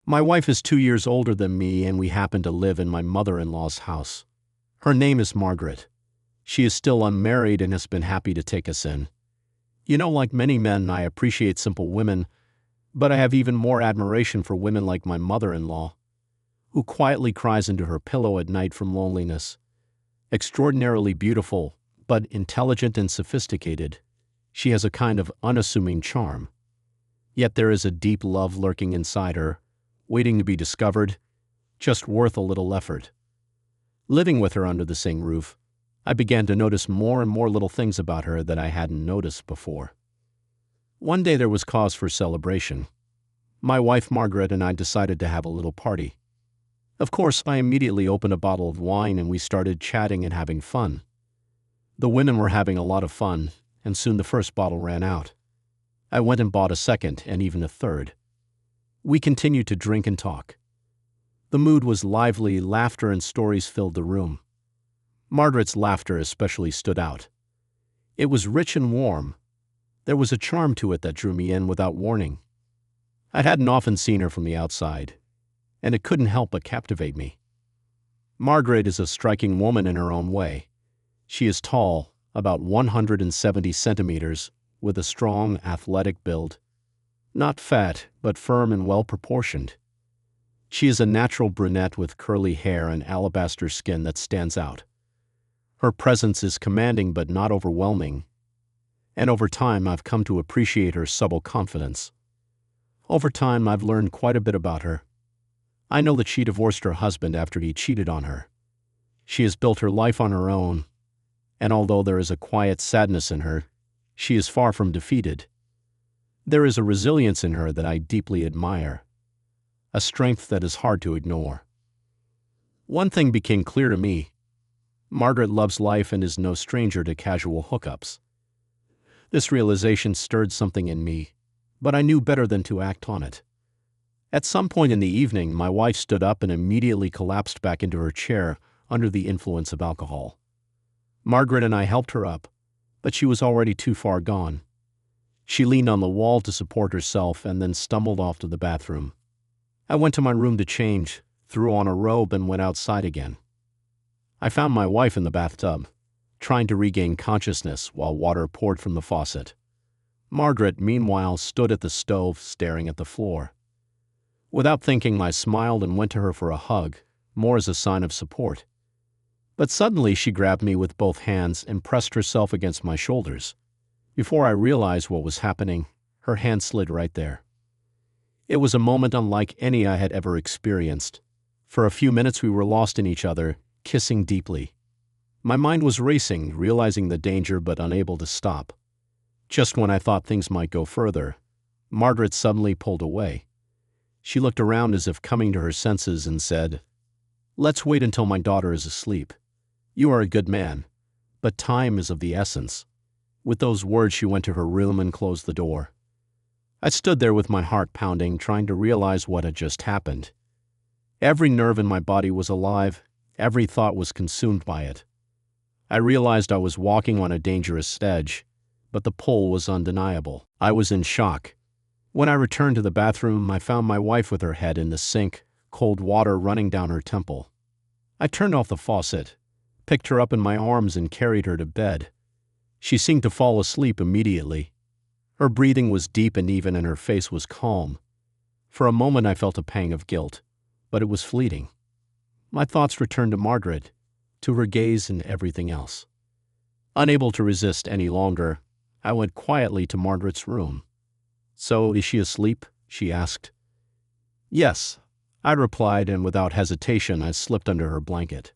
My wife is 2 years older than me, and we happen to live in my mother-in-law's house. Her name is Margaret. She is still unmarried and has been happy to take us in. Like many men, I appreciate simple women, but I have even more admiration for women like my mother-in-law, who quietly cries into her pillow at night from loneliness. Extraordinarily beautiful, but intelligent and sophisticated, she has a kind of unassuming charm. Yet there is a deep love lurking inside her, waiting to be discovered, just worth a little effort. Living with her under the same roof, I began to notice more and more little things about her that I hadn't noticed before. One day there was cause for celebration. My wife Margaret and I decided to have a little party. Of course, I immediately opened a bottle of wine and we started chatting and having fun. The women were having a lot of fun, and soon the first bottle ran out. I went and bought a second and even a third. We continued to drink and talk. The mood was lively, laughter and stories filled the room. Margaret's laughter especially stood out. It was rich and warm. There was a charm to it that drew me in without warning. I hadn't often seen her from the outside, and it couldn't help but captivate me. Margaret is a striking woman in her own way. She is tall, about 170 centimeters, with a strong, athletic build. Not fat, but firm and well-proportioned. She is a natural brunette with curly hair and alabaster skin that stands out. Her presence is commanding but not overwhelming, and over time I've come to appreciate her subtle confidence. Over time I've learned quite a bit about her. I know that she divorced her husband after he cheated on her. She has built her life on her own, and although there is a quiet sadness in her, she is far from defeated. There is a resilience in her that I deeply admire, a strength that is hard to ignore. One thing became clear to me. Margaret loves life and is no stranger to casual hookups. This realization stirred something in me, but I knew better than to act on it. At some point in the evening, my wife stood up and immediately collapsed back into her chair under the influence of alcohol. Margaret and I helped her up, but she was already too far gone. She leaned on the wall to support herself and then stumbled off to the bathroom. I went to my room to change, threw on a robe and went outside again. I found my wife in the bathtub, trying to regain consciousness while water poured from the faucet. Margaret, meanwhile, stood at the stove staring at the floor. Without thinking, I smiled and went to her for a hug, more as a sign of support. But suddenly she grabbed me with both hands and pressed herself against my shoulders. Before I realized what was happening, her hand slid right there. It was a moment unlike any I had ever experienced. For a few minutes we were lost in each other, kissing deeply. My mind was racing, realizing the danger but unable to stop. Just when I thought things might go further, Margaret suddenly pulled away. She looked around as if coming to her senses and said, "Let's wait until my daughter is asleep. You are a good man, but time is of the essence." With those words she went to her room and closed the door. I stood there with my heart pounding, trying to realize what had just happened. Every nerve in my body was alive, every thought was consumed by it. I realized I was walking on a dangerous edge, but the pull was undeniable. I was in shock. When I returned to the bathroom, I found my wife with her head in the sink, cold water running down her temple. I turned off the faucet, picked her up in my arms and carried her to bed. She seemed to fall asleep immediately. Her breathing was deep and even and her face was calm. For a moment I felt a pang of guilt, but it was fleeting. My thoughts returned to Margaret, to her gaze and everything else. Unable to resist any longer, I went quietly to Margaret's room. "So, is she asleep?" she asked. "Yes," I replied, and without hesitation I slipped under her blanket.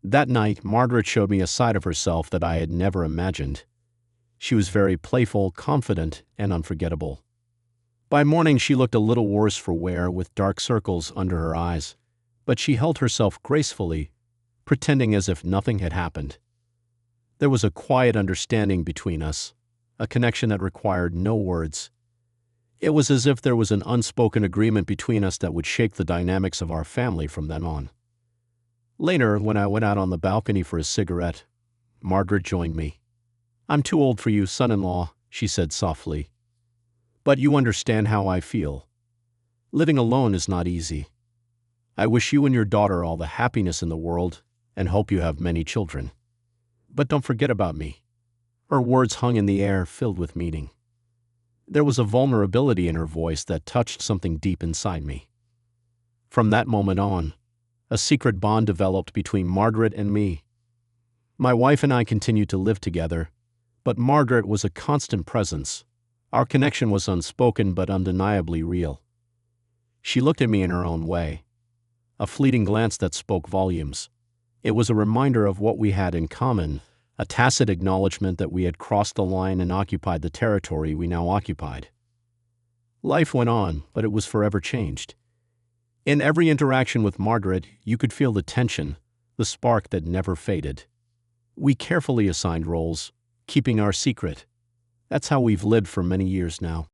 That night, Margaret showed me a side of herself that I had never imagined. She was very playful, confident, and unforgettable. By morning she looked a little worse for wear, with dark circles under her eyes, but she held herself gracefully, pretending as if nothing had happened. There was a quiet understanding between us, a connection that required no words. It was as if there was an unspoken agreement between us that would shake the dynamics of our family from then on. Later, when I went out on the balcony for a cigarette, Margaret joined me. "I'm too old for you, son-in-law," she said softly. "But you understand how I feel." Living alone is not easy. I wish you and your daughter all the happiness in the world and hope you have many children. But don't forget about me." Her words hung in the air, filled with meaning. There was a vulnerability in her voice that touched something deep inside me. From that moment on, a secret bond developed between Margaret and me. My wife and I continued to live together, but Margaret was a constant presence. Our connection was unspoken but undeniably real. She looked at me in her own way, a fleeting glance that spoke volumes. It was a reminder of what we had in common, a tacit acknowledgement that we had crossed the line and occupied the territory we now occupied. Life went on, but it was forever changed. In every interaction with Margaret, you could feel the tension, the spark that never faded. We carefully assigned roles, keeping our secret. That's how we've lived for many years now.